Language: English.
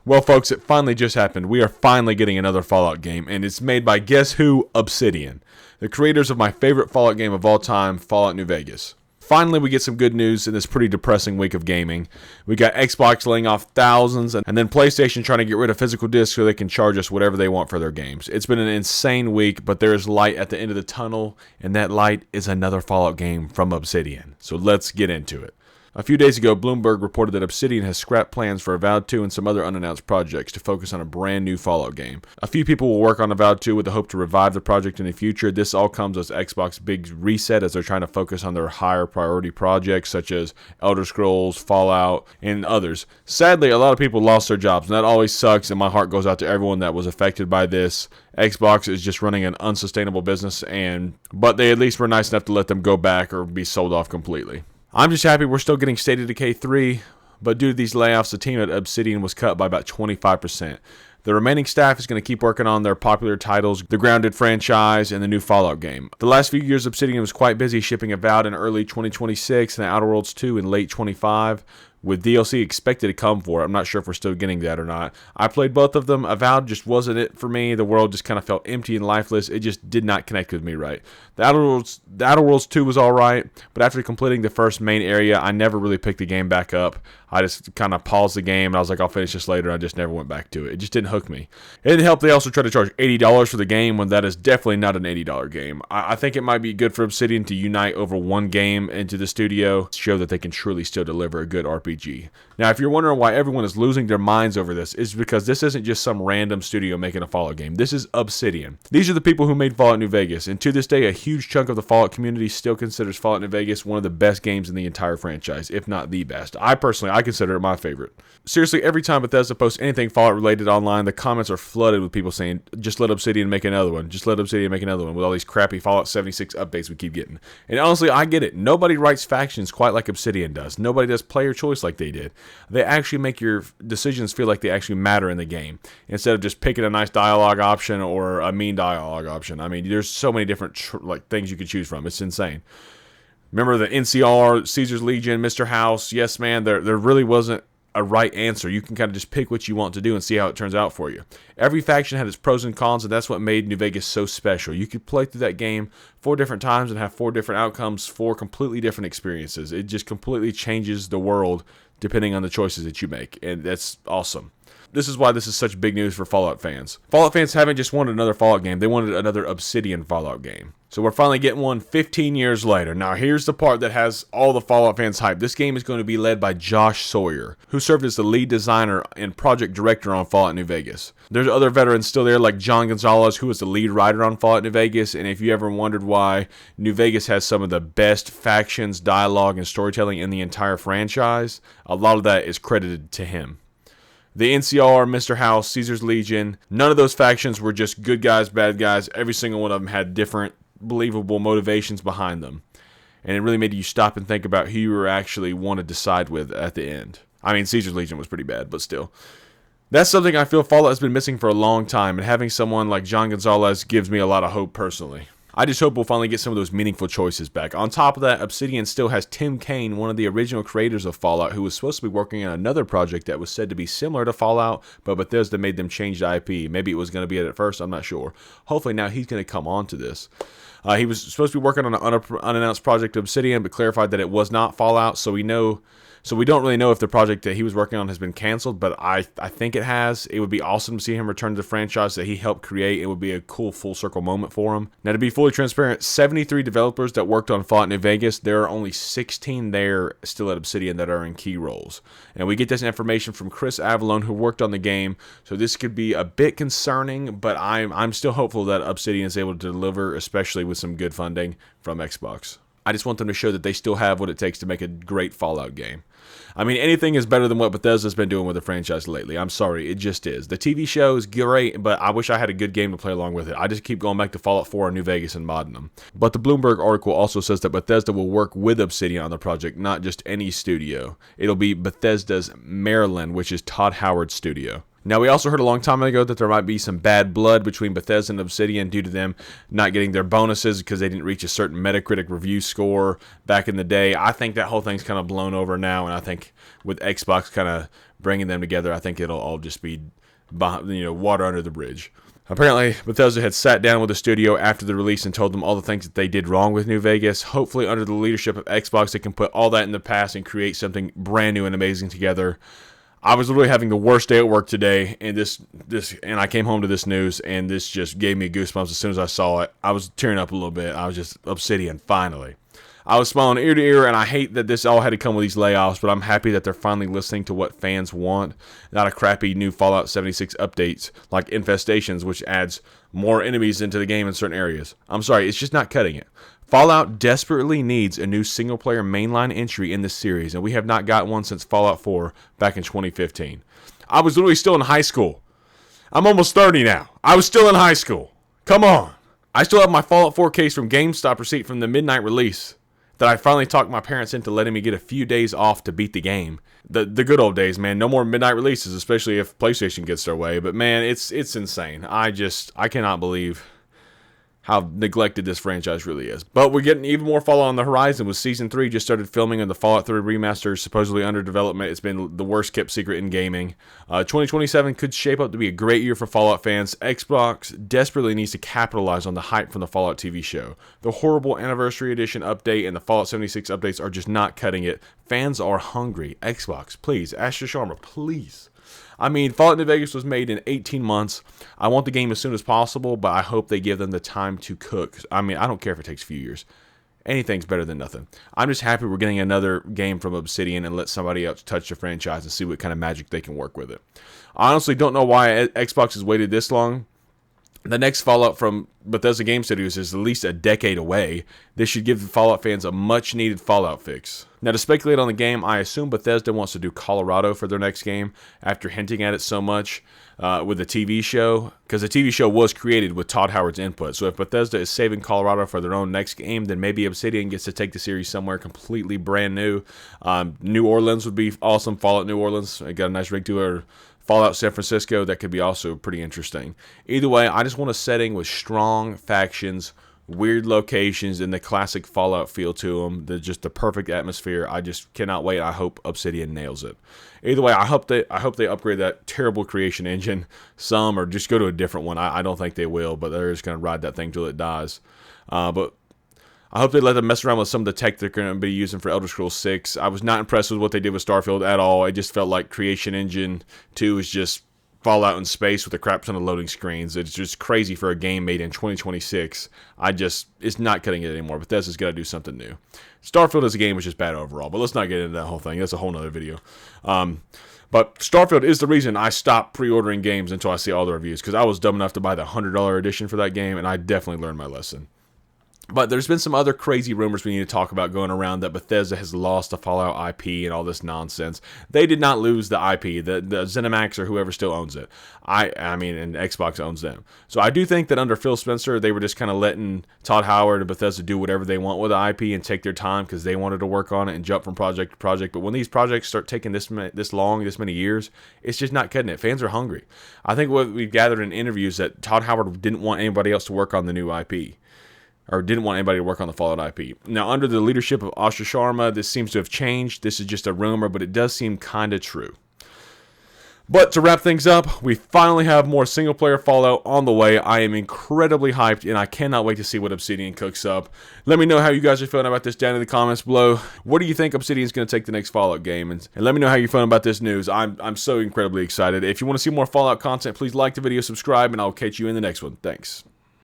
Well, folks, it finally just happened. We are finally getting another Fallout game, and it's made by, guess who? Obsidian, the creators of my favorite Fallout game of all time, Fallout New Vegas. Finally, we get some good news in this pretty depressing week of gaming. We got Xbox laying off thousands, and then PlayStation trying to get rid of physical discs so they can charge us whatever they want for their games. It's been an insane week, but there is light at the end of the tunnel, and that light is another Fallout game from Obsidian. So let's get into it. A few days ago, Bloomberg reported that Obsidian has scrapped plans for Avowed 2 and some other unannounced projects to focus on a brand new Fallout game. A few people will work on Avowed 2 with the hope to revive the project in the future. This all comes as Xbox's big reset as they're trying to focus on their higher priority projects such as Elder Scrolls, Fallout, and others. Sadly, a lot of people lost their jobs, and that always sucks, and my heart goes out to everyone that was affected by this. Xbox is just running an unsustainable business, but they at least were nice enough to let them go back or be sold off completely. I'm just happy we're still getting State of Decay 3, but due to these layoffs, the team at Obsidian was cut by about 25%. The remaining staff is going to keep working on their popular titles, the Grounded franchise, and the new Fallout game. The last few years, Obsidian was quite busy shipping Avowed in early 2026 and Outer Worlds 2 in late 25. With DLC expected to come for it. I'm not sure if we're still getting that or not. I played both of them. Avowed just wasn't it for me. The world just kind of felt empty and lifeless. It just did not connect with me right. The Outer Worlds 2 was alright, but after completing the first main area, I never really picked the game back up. I just kind of paused the game, and I was like, I'll finish this later. I just never went back to it. It just didn't hook me. It didn't help they also tried to charge $80 for the game when that is definitely not an $80 game. I think it might be good for Obsidian to unite over one game into the studio to show that they can truly still deliver a good RPG. Now, if you're wondering why everyone is losing their minds over this, it's because this isn't just some random studio making a Fallout game. This is Obsidian. These are the people who made Fallout New Vegas, and to this day, a huge chunk of the Fallout community still considers Fallout New Vegas one of the best games in the entire franchise, if not the best. I consider it my favorite. Seriously, every time Bethesda posts anything Fallout related online, the comments are flooded with people saying, just let Obsidian make another one. Just let Obsidian make another one with all these crappy Fallout 76 updates we keep getting. And honestly, I get it. Nobody writes factions quite like Obsidian does. Nobody does player choice like they did. They actually make your decisions feel like they actually matter in the game instead of just picking a nice dialogue option or a mean dialogue option. I mean, there's so many different things you could choose from. It's insane. Remember the NCR, Caesar's Legion, Mr. House? Yes, man, there really wasn't a right answer. You can kind of just pick what you want to do and see how it turns out for you. Every faction had its pros and cons, and that's what made New Vegas so special. You could play through that game 4 different times and have 4 different outcomes, 4 completely different experiences. It just completely changes the world depending on the choices that you make, and that's awesome. This is why this is such big news for Fallout fans. Fallout fans haven't just wanted another Fallout game, they wanted another Obsidian Fallout game. So we're finally getting one 15 years later. Now here's the part that has all the Fallout fans hyped. This game is going to be led by Josh Sawyer, who served as the lead designer and project director on Fallout New Vegas. There's other veterans still there like John Gonzalez, who was the lead writer on Fallout New Vegas, and if you ever wondered why New Vegas has some of the best factions, dialogue, and storytelling in the entire franchise, a lot of that is credited to him. The NCR, Mr. House, Caesar's Legion, none of those factions were just good guys, bad guys. Every single one of them had different, believable motivations behind them. And it really made you stop and think about who you were actually want to decide with at the end. I mean, Caesar's Legion was pretty bad, but still. That's something I feel Fallout has been missing for a long time, and having someone like John Gonzalez gives me a lot of hope personally. I just hope we'll finally get some of those meaningful choices back. On top of that, Obsidian still has Tim Kaine, one of the original creators of Fallout, who was supposed to be working on another project that was said to be similar to Fallout, but Bethesda made them change the IP. Maybe it was going to be it at first, I'm not sure. Hopefully now he's going to come on to this. He was supposed to be working on an unannounced project of Obsidian, but clarified that it was not Fallout, so we don't really know if the project that he was working on has been canceled, but I think it has. It would be awesome to see him return to the franchise that he helped create. It would be a cool full circle moment for him. Now, to be fully transparent, 73 developers that worked on Fallout New Vegas, there are only 16 there still at Obsidian that are in key roles. And we get this information from Chris Avallone, who worked on the game, so this could be a bit concerning, but I'm still hopeful that Obsidian is able to deliver, especially with some good funding from Xbox. I just want them to show that they still have what it takes to make a great Fallout game. I mean, anything is better than what Bethesda's been doing with the franchise lately. I'm sorry, it just is. The TV show is great, but I wish I had a good game to play along with it. I just keep going back to Fallout 4 and New Vegas and modding them. But the Bloomberg article also says that Bethesda will work with Obsidian on the project, not just any studio. It'll be Bethesda's Maryland, which is Todd Howard's studio. Now, we also heard a long time ago that there might be some bad blood between Bethesda and Obsidian due to them not getting their bonuses because they didn't reach a certain Metacritic review score back in the day. I think that whole thing's kind of blown over now, and I think with Xbox kind of bringing them together, I think it'll all just be water under the bridge. Apparently, Bethesda had sat down with the studio after the release and told them all the things that they did wrong with New Vegas. Hopefully, under the leadership of Xbox, they can put all that in the past and create something brand new and amazing together. I was literally having the worst day at work today, and and I came home to this news, and this just gave me goosebumps as soon as I saw it. I was tearing up a little bit. I was just, Obsidian, finally. I was smiling ear to ear, and I hate that this all had to come with these layoffs, but I'm happy that they're finally listening to what fans want, not a crappy new Fallout 76 updates like Infestations, which adds more enemies into the game in certain areas. I'm sorry, it's just not cutting it. Fallout desperately needs a new single-player mainline entry in this series, and we have not got one since Fallout 4 back in 2015. I was literally still in high school. I'm almost 30 now. I was still in high school. Come on. I still have my Fallout 4 case from GameStop receipt from the midnight release that I finally talked my parents into letting me get a few days off to beat the game. The good old days, man. No more midnight releases, especially if PlayStation gets their way. But, man, it's insane. I cannot believe how neglected this franchise really is. But we're getting even more Fallout on the horizon with Season 3 just started filming and the Fallout 3 remaster is supposedly under development. It's been the worst kept secret in gaming. 2027 could shape up to be a great year for Fallout fans. Xbox desperately needs to capitalize on the hype from the Fallout TV show. The horrible Anniversary Edition update and the Fallout 76 updates are just not cutting it. Fans are hungry. Xbox, please. Asher Sharma, please. I mean, Fallout New Vegas was made in 18 months. I want the game as soon as possible, but I hope they give them the time to cook. I mean, I don't care if it takes a few years. Anything's better than nothing. I'm just happy we're getting another game from Obsidian and let somebody else touch the franchise and see what kind of magic they can work with it. I honestly don't know why Xbox has waited this long. The next Fallout from Bethesda Game Studios is at least a decade away. This should give the Fallout fans a much-needed Fallout fix. Now, to speculate on the game, I assume Bethesda wants to do Colorado for their next game after hinting at it so much with the TV show, because the TV show was created with Todd Howard's input. So if Bethesda is saving Colorado for their own next game, then maybe Obsidian gets to take the series somewhere completely brand new. New Orleans would be awesome. Fallout New Orleans, it got a nice rig to it. Fallout San Francisco, that could be also pretty interesting. Either way, I just want a setting with strong factions, weird locations, and the classic Fallout feel to them. Just the perfect atmosphere. I just cannot wait. I hope Obsidian nails it. Either way, I hope they upgrade that terrible creation engine some, or just go to a different one. I don't think they will, but they're just going to ride that thing till it dies. But I hope they let them mess around with some of the tech they're going to be using for Elder Scrolls 6. I was not impressed with what they did with Starfield at all. It just felt like Creation Engine 2 is just Fallout in space with a crap ton of loading screens. It's just crazy for a game made in 2026. It's not cutting it anymore. Bethesda's got to do something new. Starfield as a game was just bad overall, but let's not get into that whole thing. That's a whole nother video. But Starfield is the reason I stopped pre-ordering games until I see all the reviews, because I was dumb enough to buy the $100 edition for that game, and I definitely learned my lesson. But there's been some other crazy rumors we need to talk about going around that Bethesda has lost the Fallout IP and all this nonsense. They did not lose the IP. The ZeniMax or whoever still owns it. I mean, and Xbox owns them. So I do think that under Phil Spencer, they were just kind of letting Todd Howard and Bethesda do whatever they want with the IP and take their time because they wanted to work on it and jump from project to project. But when these projects start taking this many years, it's just not cutting it. Fans are hungry. I think what we've gathered in interviews that Todd Howard didn't want anybody else to work on the new IP. Or didn't want anybody to work on the Fallout IP. Now, under the leadership of Asher Sharma, this seems to have changed. This is just a rumor, but it does seem kind of true. But to wrap things up, we finally have more single-player Fallout on the way. I am incredibly hyped, and I cannot wait to see what Obsidian cooks up. Let me know how you guys are feeling about this down in the comments below. What do you think Obsidian's going to take the next Fallout game? And let me know how you're feeling about this news. I'm so incredibly excited. If you want to see more Fallout content, please like the video, subscribe, and I'll catch you in the next one. Thanks.